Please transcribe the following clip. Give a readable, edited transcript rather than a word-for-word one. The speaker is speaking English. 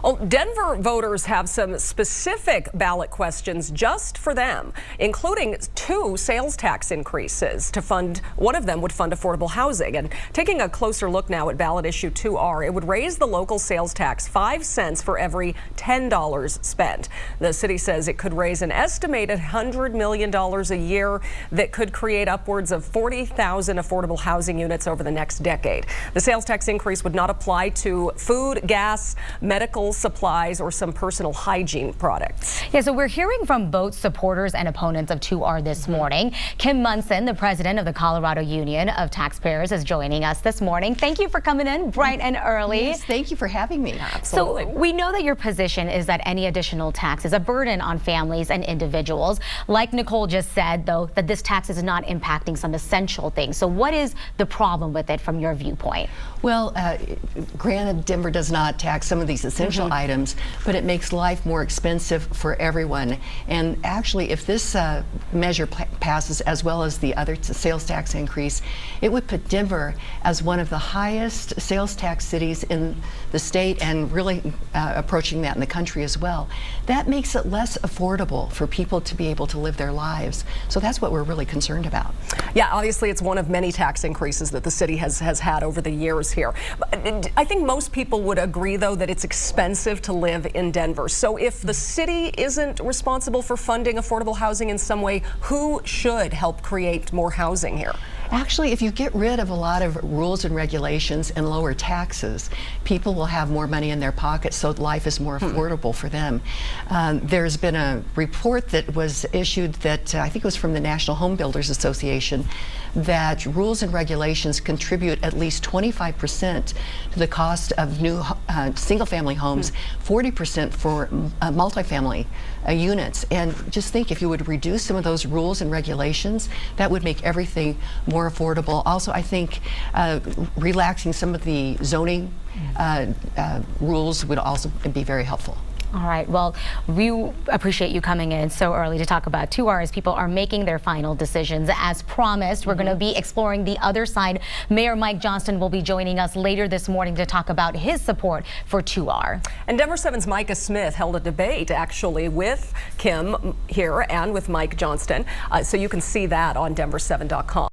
Well, Denver voters have some specific ballot questions just for them, including 2 sales tax increases to fund. One of them would fund affordable housing. And taking a closer look now at ballot issue 2R, it would raise the local sales tax 5 cents for every $10 spent. The city says it could raise an estimated $100 million a year that could create upwards of 40,000 affordable housing units over the next decade. The sales tax increase would not apply to food, gas, medical supplies, or some personal hygiene products. Yeah, so we're hearing from both supporters and opponents of 2R this morning. Kim Munson, the president of the Colorado Union of Taxpayers, is joining us this morning. Thank you for coming in bright and early. Yes, thank you for having me. Absolutely. So we know that your position is that any additional tax is a burden on families and individuals. Like Nicole just said, though, that this tax is not impacting some essential things. So what is the problem with it from your viewpoint? Well, granted, Denver does not tax some of these essential items, but it makes life more expensive for everyone. And actually, if this measure passes, as well as the other sales tax increase, it would put Denver as one of the highest sales tax cities in the state, and really approaching that in the country as well. That makes it less affordable for people to be able to live their lives. So that's what we're really concerned about. Yeah, obviously it's one of many tax increases that the city has had over the years here. I think most people would agree, though, that it's expensive to live in Denver. So if the city isn't responsible for funding affordable housing in some way, who should help create more housing here? Actually, if you get rid of a lot of rules and regulations and lower taxes, people will have more money in their pockets, so life is more affordable for them. There's been a report that was issued that I think it was from the National Home Builders Association, that rules and regulations contribute at least 25% to the cost of new single-family homes, 40% for multifamily units. And just think, if you would reduce some of those rules and regulations, that would make everything more affordable. Also, I think relaxing some of the zoning rules would also be very helpful. All right, well, we appreciate you coming in so early to talk about 2R as people are making their final decisions. As promised, we're going to be exploring the other side. Mayor Mike Johnston will be joining us later this morning to talk about his support for 2R. And Denver 7's Micah Smith held a debate, actually, with Kim here and with Mike Johnston. So you can see that on denver7.com.